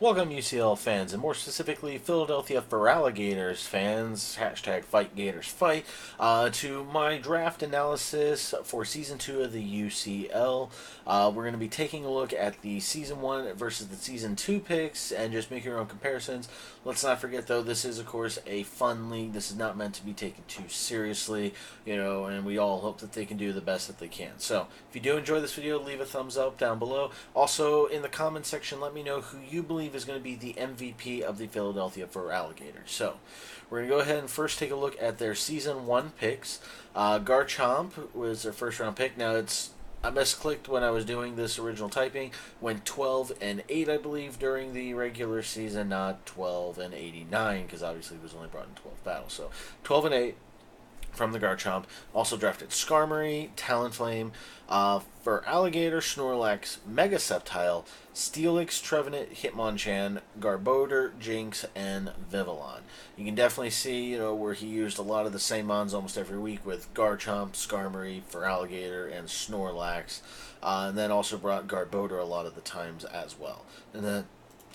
Welcome, UCL fans, and more specifically, Philadelphia Feraligatrs fans, hashtag FightGatorsFight, to my draft analysis for Season 2 of the UCL. We're going to be taking a look at the Season 1 versus the Season 2 picks and just making our own comparisons. Let's not forget, though, this is, of course, a fun league. This is not meant to be taken too seriously, and we all hope that they can do the best that they can. So, if you do enjoy this video, leave a thumbs up down below. Also, in the comment section, let me know who you believe is going to be the MVP of the Philadelphia Feraligatrs. So, we're going to go ahead and first take a look at their Season 1 picks. Garchomp was their first round pick. Now, I misclicked when I was doing this original typing. Went 12 and 8, I believe, during the regular season, not 12 and 89, because obviously it was only brought in 12 battles. So 12 and 8 from the Garchomp. Also drafted Skarmory, Talonflame, Feraligatr, Snorlax, Mega Sceptile, Steelix, Trevenant, Hitmonchan, Garbodor, Jinx, and Vivillon. You can definitely see, where he used a lot of the same mons almost every week with Garchomp, Skarmory, Feraligatr, and Snorlax. And then also brought Garbodor a lot of the times as well. And then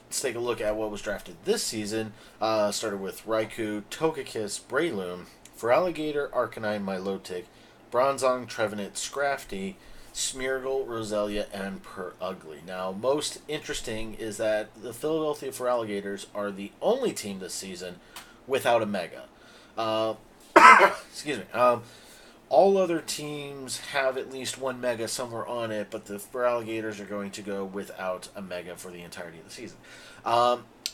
let's take a look at what was drafted this season. Started with Raikou, Togekiss, Breloom, Feraligatr, Arcanine, Milotic, Bronzong, Trevenant, Scrafty, Smeargle, Roselia, and Purugly. Now, most interesting is that the Philadelphia Feraligatrs are the only team this season without a Mega. Excuse me. All other teams have at least one Mega somewhere on it, but the Feraligatrs are going to go without a Mega for the entirety of the season.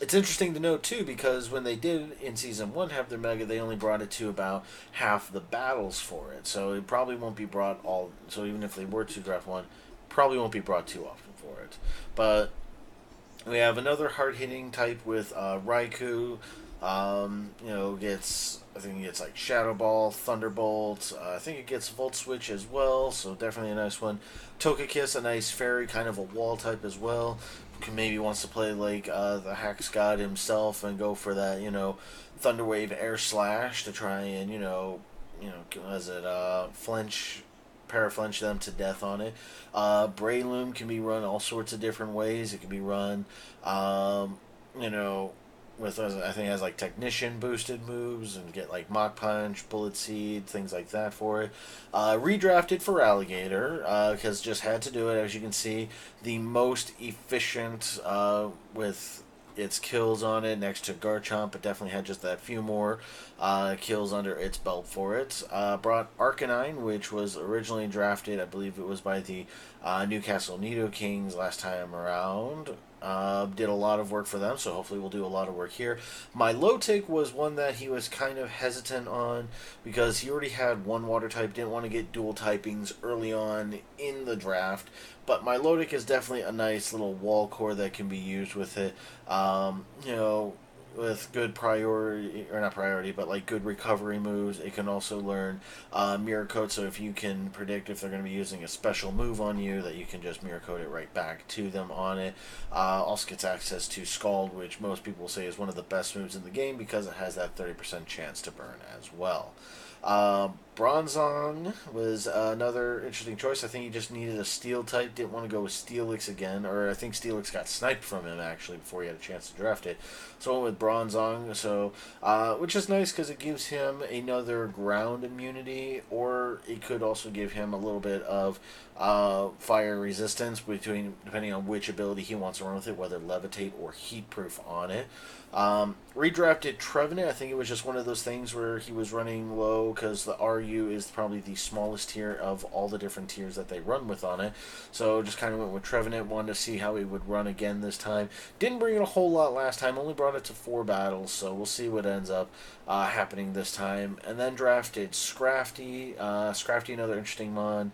It's interesting to note, too, because when they did in Season 1 have their Mega, they only brought it to about half the battles for it. So it probably won't be brought all... So even if they were to draft one, probably won't be brought too often for it. But we have another hard-hitting type with Raikou. I think it gets like Shadow Ball, Thunderbolt. I think it gets Volt Switch as well, so definitely a nice one. Togekiss, a nice fairy, kind of a wall type as well. Maybe wants to play like the Hax God himself and go for that, Thunderwave Air Slash to try and, flinch, paraflinch them to death on it. Breloom can be run all sorts of different ways. It can be run, with, I think it has like Technician boosted moves and get like Mach Punch, Bullet Seed, things like that for it. Redrafted Feraligatr, because just had to do it. As you can see, the most efficient with its kills on it next to Garchomp, but definitely had just that few more kills under its belt for it. Brought Arcanine, which was originally drafted, I believe it was by the Newcastle Nido-Kings last time around. Did a lot of work for them, so hopefully we'll do a lot of work here. Milotic was one that he was kind of hesitant on because he already had one water type, didn't want to get dual typings early on in the draft. But Milotic is definitely a nice little wall core that can be used with it. With good priority, or not priority, but like good recovery moves. It can also learn Mirror Coat, so if you can predict if they're going to be using a special move on you, that you can just Mirror Coat it right back to them on it. Also gets access to Scald, which most people say is one of the best moves in the game because it has that 30% chance to burn as well. Bronzong was another interesting choice. I think he just needed a Steel type. Didn't want to go with Steelix again, or I think Steelix got sniped from him actually before he had a chance to draft it. So I went with Bronzong, which is nice because it gives him another ground immunity, or it could also give him a little bit of fire resistance depending on which ability he wants to run with it, whether Levitate or Heat Proof on it. Redrafted Trevenant. I think it was just one of those things where he was running low because the RU is probably the smallest tier of all the different tiers that they run with on it. So just kind of went with Trevenant, wanted to see how he would run again this time. Didn't bring it a whole lot last time, only brought it to 4 battles, so we'll see what ends up happening this time. And then drafted Scrafty. Scrafty, another interesting mon.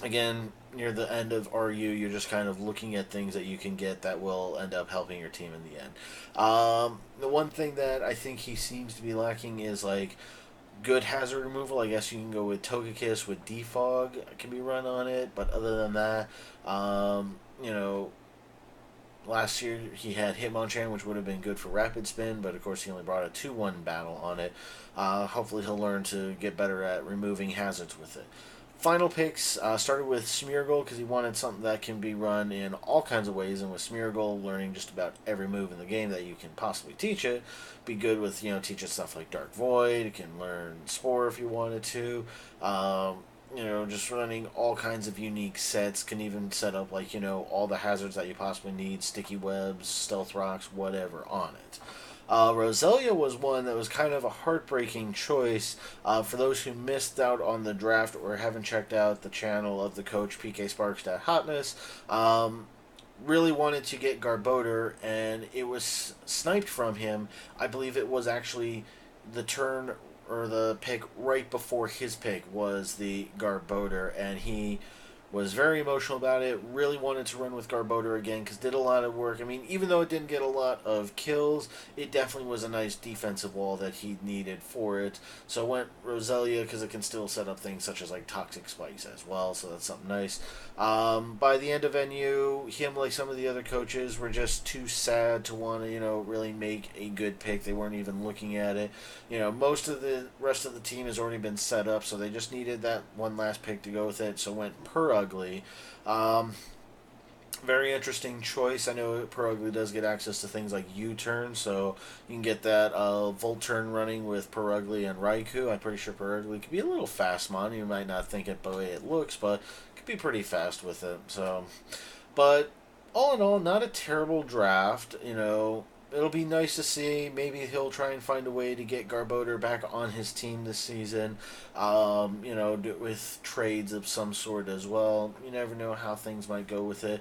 Again, near the end of RU, you're just kind of looking at things that you can get that will end up helping your team in the end. The one thing that I think he seems to be lacking is like good hazard removal. I guess you can go with Togekiss with Defog can be run on it, but other than that, last year he had Hitmonchan, which would have been good for Rapid Spin, but of course he only brought a 2-1 battle on it. Hopefully he'll learn to get better at removing hazards with it. Final picks started with Smeargle because he wanted something that can be run in all kinds of ways, and with Smeargle, learning just about every move in the game that you can possibly teach it. Be good with teaching stuff like Dark Void. It can learn Spore if you wanted to. Just running all kinds of unique sets. Can even set up like all the hazards that you possibly need: sticky webs, stealth rocks, whatever on it. Roselia was one that was kind of a heartbreaking choice for those who missed out on the draft or haven't checked out the channel of the coach PKSparkxx DatHottneSS. Really wanted to get Garbodor, and it was sniped from him. I believe it was actually the turn or the pick right before his pick was the Garbodor, and he was very emotional about it. Really wanted to run with Garbodor again because did a lot of work. I mean, even though it didn't get a lot of kills, it definitely was a nice defensive wall that he needed for it. So I went Roselia because it can still set up things such as like Toxic Spikes as well, so that's something nice. By the end of NU, him, like some of the other coaches, were just too sad to want to really make a good pick. They weren't even looking at it. Most of the rest of the team has already been set up, so they just needed that one last pick to go with it. So went Ugly. Very interesting choice. I know Ugly does get access to things like U-turn, so you can get that Volt turn running with Ugly and Raikou. I'm pretty sure Ugly could be a little fast mon. You might not think it by the way it looks, but it could be pretty fast with it. So, but all in all, not a terrible draft. It'll be nice to see. Maybe he'll try and find a way to get Garbodor back on his team this season. With trades of some sort as well. You never know how things might go with it.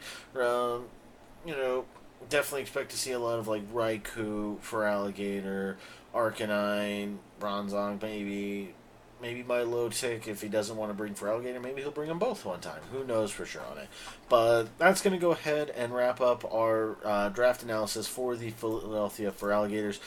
Definitely expect to see a lot of like Raikou, Feraligator, Arcanine, Bronzong, maybe Milotic. If he doesn't want to bring Feraligator, maybe he'll bring them both one time. Who knows for sure on it. But that's going to go ahead and wrap up our draft analysis for the Philadelphia Feraligatrs.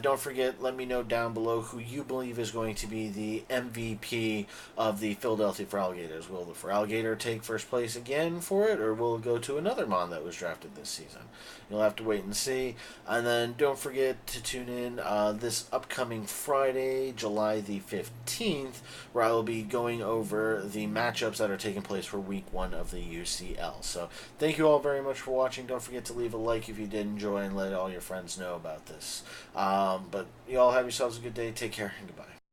Don't forget, let me know down below who you believe is going to be the MVP of the Philadelphia Feraligatrs. Will the Feraligator take first place again for it, or will it go to another Mon that was drafted this season? You'll have to wait and see. And then don't forget to tune in this upcoming Friday, July the 15th, where I will be going over the matchups that are taking place for Week 1 of the UCL. So thank you all very much for watching. Don't forget to leave a like if you did enjoy and let all your friends know about this. But you all have yourselves a good day. Take care and goodbye.